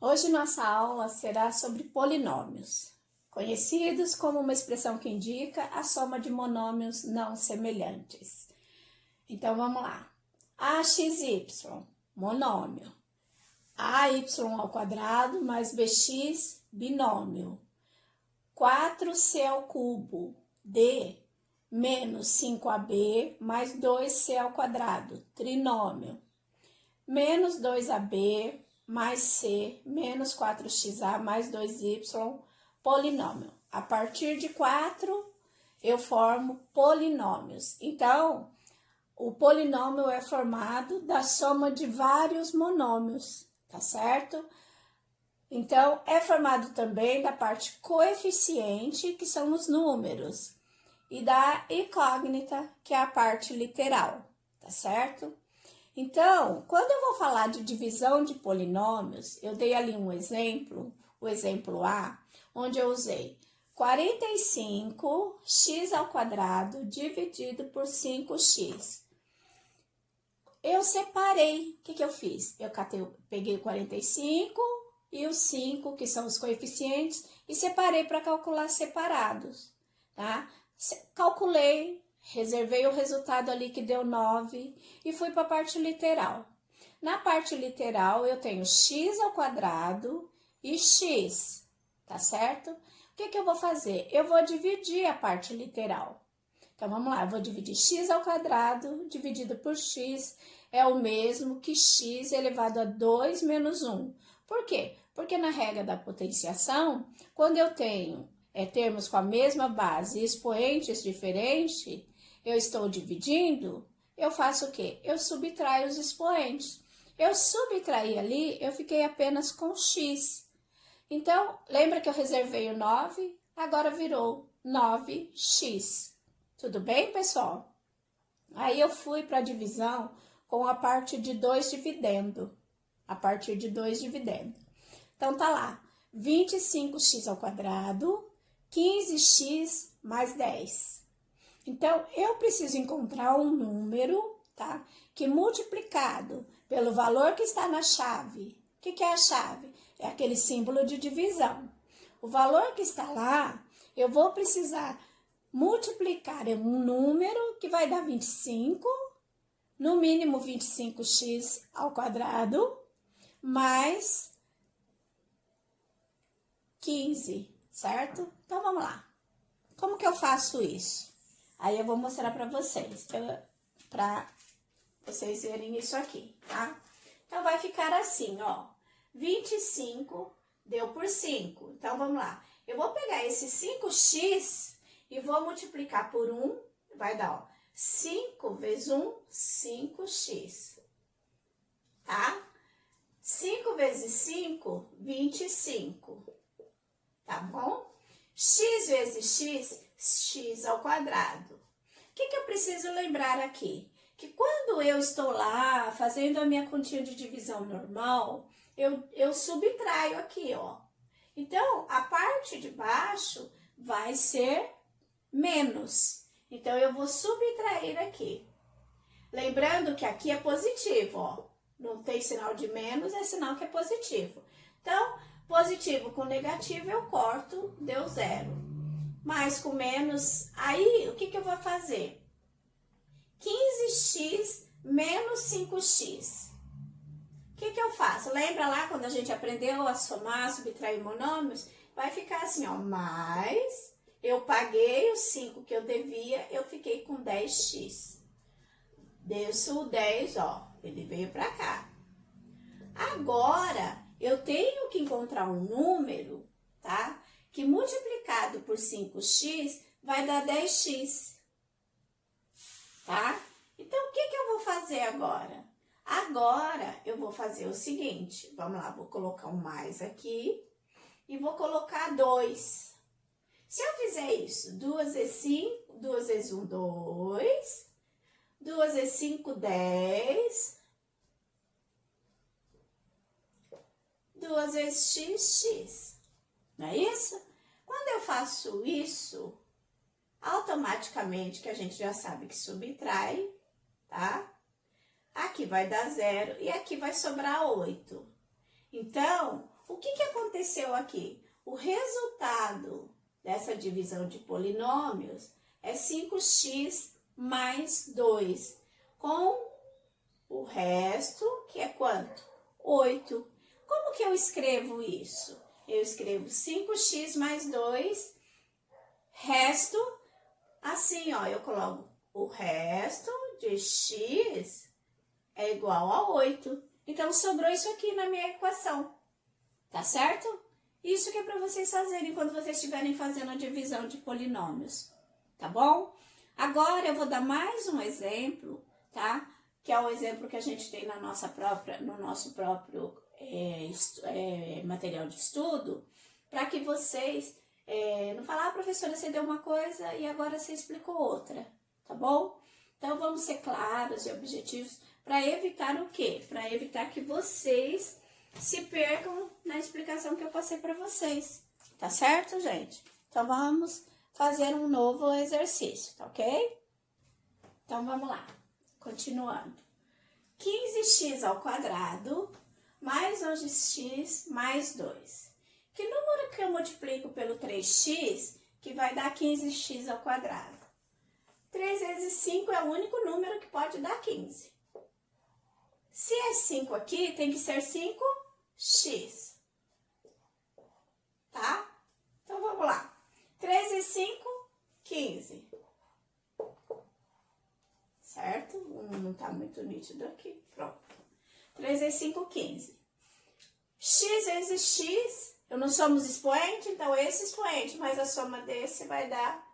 Hoje nossa aula será sobre polinômios, conhecidos como uma expressão que indica a soma de monômios não semelhantes. Então vamos lá. AXY, monômio. AY ao quadrado mais BX, binômio. 4C ao cubo, D, menos 5AB mais 2C ao quadrado, trinômio. Menos 2AB mais C, menos 4xa mais 2y, polinômio. A partir de 4, eu formo polinômios. Então, o polinômio é formado da soma de vários monômios, tá certo? Então, é formado também da parte coeficiente, que são os números, e da incógnita, que é a parte literal, tá certo? Então, quando eu vou falar de divisão de polinômios, eu dei ali um exemplo, o exemplo A, onde eu usei 45x ao quadrado dividido por 5x. Eu separei, o que eu fiz? Eu peguei o 45 e os 5, que são os coeficientes, e separei para calcular separados, tá? Calculei. Reservei o resultado ali que deu 9 e fui para a parte literal. Na parte literal, eu tenho x ao quadrado e x, tá certo? O que eu vou fazer? Eu vou dividir a parte literal. Então, vamos lá, eu vou dividir x ao quadrado dividido por x é o mesmo que x elevado a 2 menos 1. Por quê? Porque na regra da potenciação, quando eu tenho termos com a mesma base e expoentes diferentes, eu estou dividindo, eu faço o quê? Eu subtraio os expoentes. Eu subtraí ali, eu fiquei apenas com x. Então, lembra que eu reservei o 9? Agora virou 9x. Tudo bem, pessoal? Aí eu fui para a divisão com a parte de 2 dividendo. A partir de 2 dividendo. Então, tá lá, 25x ao quadrado, 15x mais 10. Então, eu preciso encontrar um número, tá? Que multiplicado pelo valor que está na chave. O que é a chave? É aquele símbolo de divisão. O valor que está lá, eu vou precisar multiplicar um número que vai dar 25, no mínimo 25x ao quadrado, mais 15, certo? Então, vamos lá. Como que eu faço isso? Aí eu vou mostrar para vocês verem isso aqui, tá? Então, vai ficar assim, ó. 25 deu por 5. Então, vamos lá. Eu vou pegar esse 5x e vou multiplicar por 1. Vai dar, ó, 5 vezes 1, 5x. Tá? 5 vezes 5, 25. Tá bom? X vezes x, x ao quadrado. O que eu preciso lembrar aqui? Que quando eu estou lá fazendo a minha continha de divisão normal, eu subtraio aqui, ó. Então, a parte de baixo vai ser menos. Então, eu vou subtrair aqui. Lembrando que aqui é positivo, ó. Não tem sinal de menos, é sinal que é positivo. Então, positivo com negativo eu corto, deu 0. Mais com menos, aí o que eu vou fazer? 15x menos 5x. O que eu faço? Lembra lá quando a gente aprendeu a somar, subtrair monômios? Vai ficar assim, ó, mais eu paguei os 5 que eu devia, eu fiquei com 10x. Desço o 10, ó, ele veio pra cá. Agora, eu tenho que encontrar um número, tá? Que multiplicado por 5x vai dar 10x, tá? Então, o que eu vou fazer agora? Agora, eu vou fazer o seguinte, vamos lá, vou colocar um mais aqui e vou colocar 2. Se eu fizer isso, 2 vezes 5, 2 vezes 1, 2, 2 vezes 5, 10, 2 vezes x, x. Não é isso? Quando eu faço isso, automaticamente, que a gente já sabe que subtrai, tá? Aqui vai dar 0 e aqui vai sobrar 8. Então, o o que aconteceu aqui? O resultado dessa divisão de polinômios é 5x mais 2, com o resto, que é quanto? 8. Como que eu escrevo isso? Eu escrevo 5x mais 2, resto, assim, ó, eu coloco o resto de x é igual a 8. Então, sobrou isso aqui na minha equação, tá certo? Isso que é para vocês fazerem quando vocês estiverem fazendo a divisão de polinômios, tá bom? Agora, eu vou dar mais um exemplo, tá? Que é o exemplo que a gente tem no nosso próprio material de estudo, para que vocês não falem, professora, você deu uma coisa e agora você explicou outra, tá bom? Então, vamos ser claros e objetivos para evitar o quê? Para evitar que vocês se percam na explicação que eu passei para vocês, tá certo, gente? Então, vamos fazer um novo exercício, tá ok? Então, vamos lá. Continuando. 15x ao quadrado mais 11x mais 2. Que número que eu multiplico pelo 3x que vai dar 15x ao quadrado? 3 vezes 5 é o único número que pode dar 15. Se é 5 aqui, tem que ser 5x. Tá? Então, vamos lá. 3 vezes 5, 15. Certo? Não tá muito nítido aqui. Pronto. 3 vezes 5, 15. X vezes x, eu não somos expoente, então esse expoente, mais a soma desse vai dar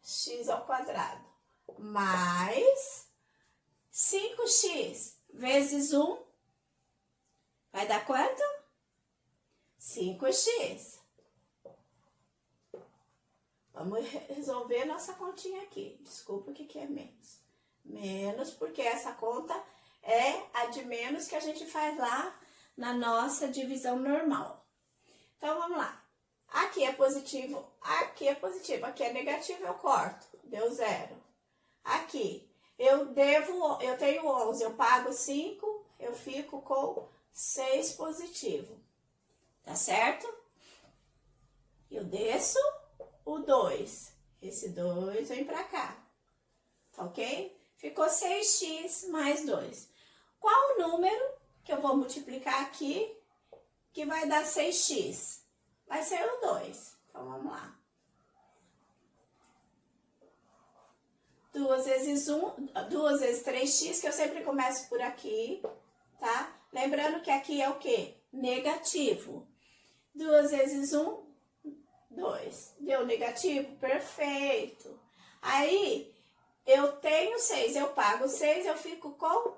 x ao quadrado. Mais 5x vezes 1, vai dar quanto? 5x. Vamos resolver nossa continha aqui. Desculpa o que é menos. Menos, porque essa conta é a de menos que a gente faz lá na nossa divisão normal. Então, vamos lá. Aqui é positivo, aqui é positivo, aqui é negativo, eu corto, deu 0. Aqui, eu tenho 11, eu pago 5, eu fico com 6 positivo, tá certo? Eu desço o 2, esse 2 vem pra cá, tá ok? Ficou 6x mais 2. Qual o número que eu vou multiplicar aqui que vai dar 6x? Vai ser o 2. Então, vamos lá. 2 vezes 3x, que eu sempre começo por aqui, tá? Lembrando que aqui é o quê? Negativo. 2 vezes 1, 2. Deu negativo? Perfeito. Aí, eu tenho 6, eu pago 6, eu fico com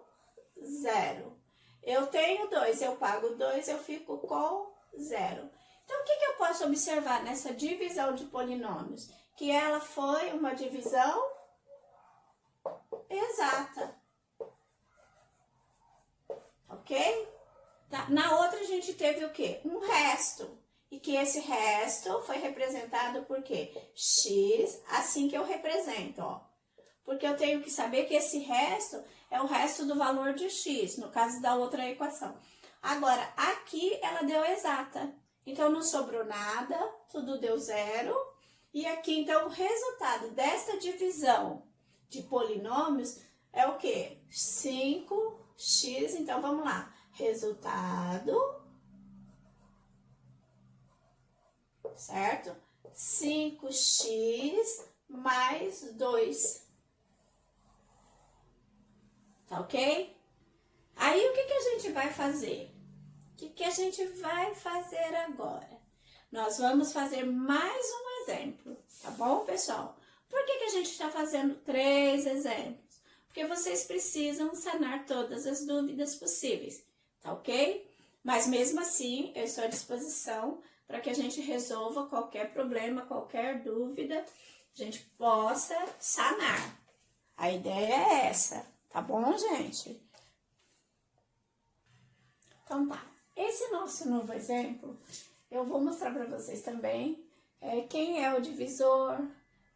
0. Eu tenho 2, eu pago 2, eu fico com 0. Então, o que eu posso observar nessa divisão de polinômios? Que ela foi uma divisão exata. Ok? Tá? Na outra, a gente teve o quê? Um resto. E que esse resto foi representado por quê? X, assim que eu represento, ó. Porque eu tenho que saber que esse resto é o resto do valor de x, no caso da outra equação. Agora, aqui ela deu exata. Então, não sobrou nada, tudo deu 0. E aqui, então, o resultado desta divisão de polinômios é o quê? 5x, então, vamos lá. Resultado, certo? 5x mais 2. Tá ok? Aí, o que a gente vai fazer? O que a gente vai fazer agora? Nós vamos fazer mais um exemplo, tá bom, pessoal? Por que a gente está fazendo 3 exemplos? Porque vocês precisam sanar todas as dúvidas possíveis, tá ok? Mas mesmo assim, eu estou à disposição para que a gente resolva qualquer problema, qualquer dúvida, a gente possa sanar. A ideia é essa. Tá bom, gente? Então tá. Esse nosso novo exemplo, eu vou mostrar para vocês também quem é o divisor,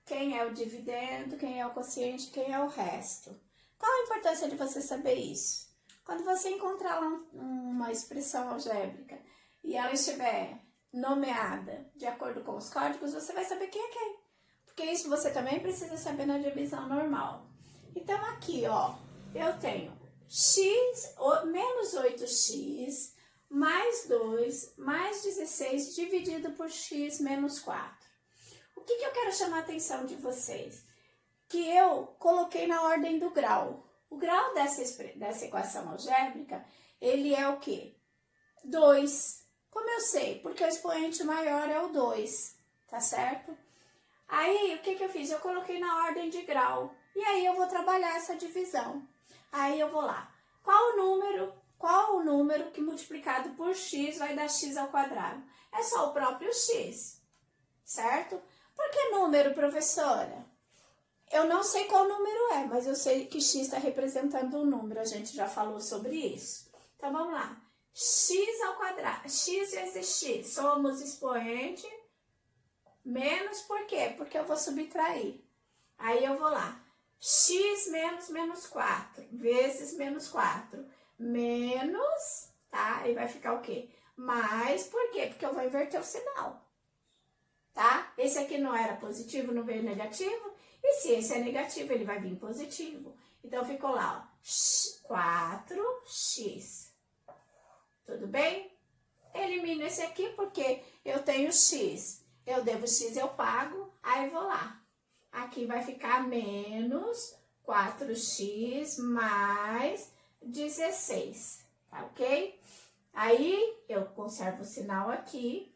quem é o dividendo, quem é o quociente, quem é o resto. Qual a importância de você saber isso? Quando você encontrar lá uma expressão algébrica e ela estiver nomeada de acordo com os códigos, você vai saber quem é quem. Porque isso você também precisa saber na divisão normal. Então, aqui, ó, eu tenho x, menos 8x, mais 2, mais 16, dividido por x menos 4. O que eu quero chamar a atenção de vocês? Que eu coloquei na ordem do grau. O grau dessa equação algébrica, ele é o quê? 2. Como eu sei? Porque o expoente maior é o 2, tá certo? Aí, o que eu fiz? Eu coloquei na ordem de grau. E aí, eu vou trabalhar essa divisão. Aí, eu vou lá. Qual o número que multiplicado por x vai dar x ao quadrado? É só o próprio x, certo? Por que número, professora? Eu não sei qual número é, mas eu sei que x está representando um número. A gente já falou sobre isso. Então, vamos lá. X ao quadrado, x vezes x, somos expoente, menos por quê? Porque eu vou subtrair. Aí eu vou lá, x menos 4, vezes menos 4, menos, tá? Aí vai ficar o quê? Mais, por quê? Porque eu vou inverter o sinal, tá? Esse aqui não era positivo, não veio negativo, e se esse é negativo, ele vai vir positivo. Então, ficou lá, ó, 4x. Tudo bem? Elimino esse aqui porque eu tenho x. Eu devo x, eu pago, aí vou lá. Aqui vai ficar menos 4x mais 16, tá ok? Aí, eu conservo o sinal aqui.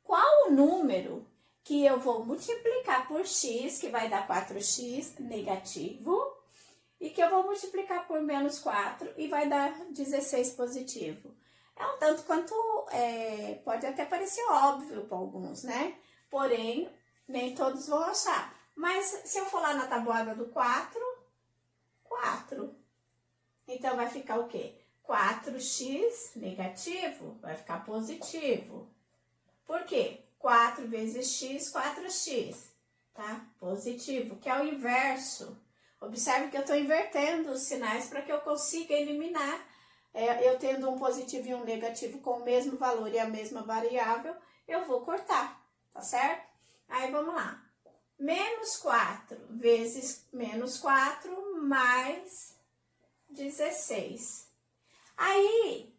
Qual o número que eu vou multiplicar por x, que vai dar 4x negativo, e que eu vou multiplicar por menos 4 e vai dar 16 positivo? É um tanto quanto, pode até parecer óbvio para alguns, né? Porém, nem todos vão achar. Mas se eu for lá na tabuada do 4, 4. Então, vai ficar o quê? 4x negativo vai ficar positivo. Por quê? 4 vezes x, 4x, tá? Positivo, que é o inverso. Observe que eu estou invertendo os sinais para que eu consiga eliminar. Eu tendo um positivo e um negativo com o mesmo valor e a mesma variável, eu vou cortar, tá certo? Aí, vamos lá. Menos 4 vezes menos 4 mais 16. Aí,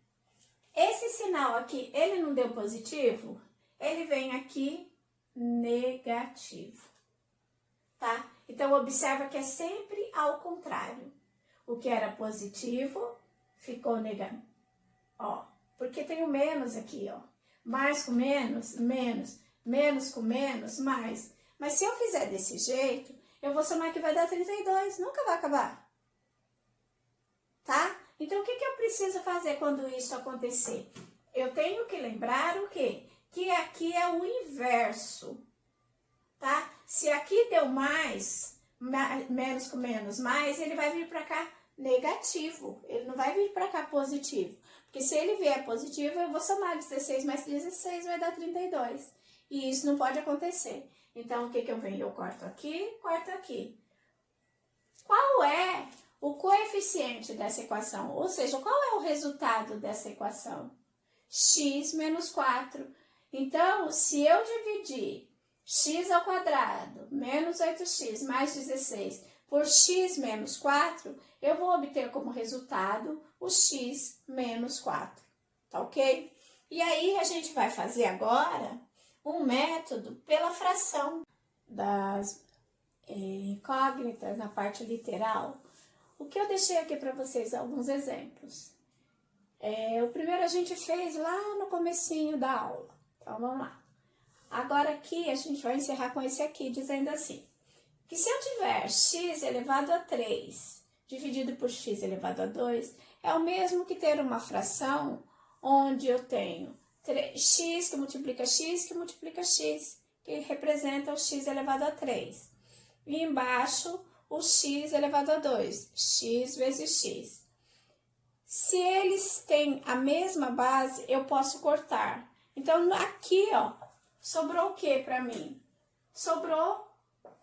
esse sinal aqui, ele não deu positivo? Ele vem aqui negativo, tá? Então, observa que é sempre ao contrário. O que era positivo ficou negativo. Ó, porque tem o menos aqui, ó. Mais com menos, menos. Menos com menos, mais. Mas se eu fizer desse jeito, eu vou somar que vai dar 32. Nunca vai acabar. Tá? Então, o que eu preciso fazer quando isso acontecer? Eu tenho que lembrar o quê? Que aqui é o inverso. Tá? Se aqui deu mais, menos com menos, mais, ele vai vir para cá negativo. Ele não vai vir para cá positivo. Porque se ele vier positivo, eu vou somar 16 mais 16, vai dar 32. E isso não pode acontecer. Então, o que eu venho? Eu corto aqui, corto aqui. Qual é o coeficiente dessa equação? Ou seja, qual é o resultado dessa equação? X menos 4. Então, se eu dividir x ao quadrado menos 8x mais 16 por x menos 4, eu vou obter como resultado o x menos 4, tá ok? E aí, a gente vai fazer agora um método pela fração das incógnitas na parte literal. O que eu deixei aqui para vocês, alguns exemplos. O primeiro a gente fez lá no comecinho da aula, então vamos lá. Agora aqui a gente vai encerrar com esse aqui, dizendo assim, que se eu tiver x elevado a 3 dividido por x elevado a 2, é o mesmo que ter uma fração onde eu tenho x que multiplica x, que representa o x elevado a 3. E embaixo, o x elevado a 2, x vezes x. Se eles têm a mesma base, eu posso cortar. Então, aqui, ó, sobrou o que para mim? Sobrou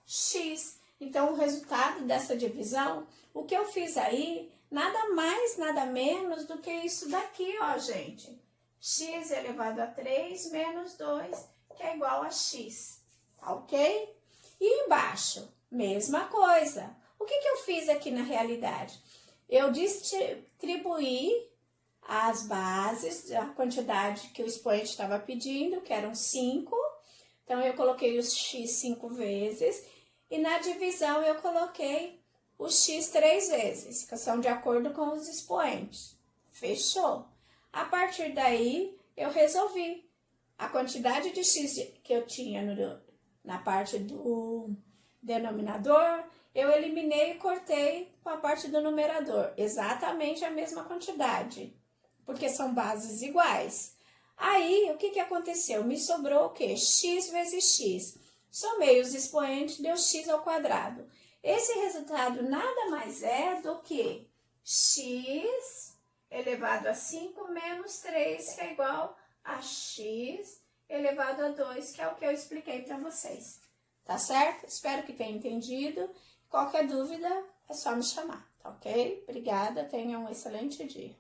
x. Então, o resultado dessa divisão, o que eu fiz aí, nada mais, nada menos do que isso daqui, ó, gente. x elevado a 3 menos 2, que é igual a x, tá ok? E embaixo, mesma coisa. O que eu fiz aqui na realidade? Eu distribuí as bases, a quantidade que o expoente estava pedindo, que eram 5. Então, eu coloquei os x 5 vezes. E na divisão, eu coloquei o x 3 vezes, que são de acordo com os expoentes. Fechou? A partir daí, eu resolvi. A quantidade de x que eu tinha na parte do denominador, eu eliminei e cortei com a parte do numerador. Exatamente a mesma quantidade, porque são bases iguais. Aí, o que aconteceu? Me sobrou o quê? X vezes x. Somei os expoentes, deu x ao quadrado. Esse resultado nada mais é do que x elevado a 5 menos 3, que é igual a x elevado a 2, que é o que eu expliquei para vocês. Tá certo? Espero que tenham entendido. Qualquer dúvida, é só me chamar, tá ok? Obrigada, tenham um excelente dia.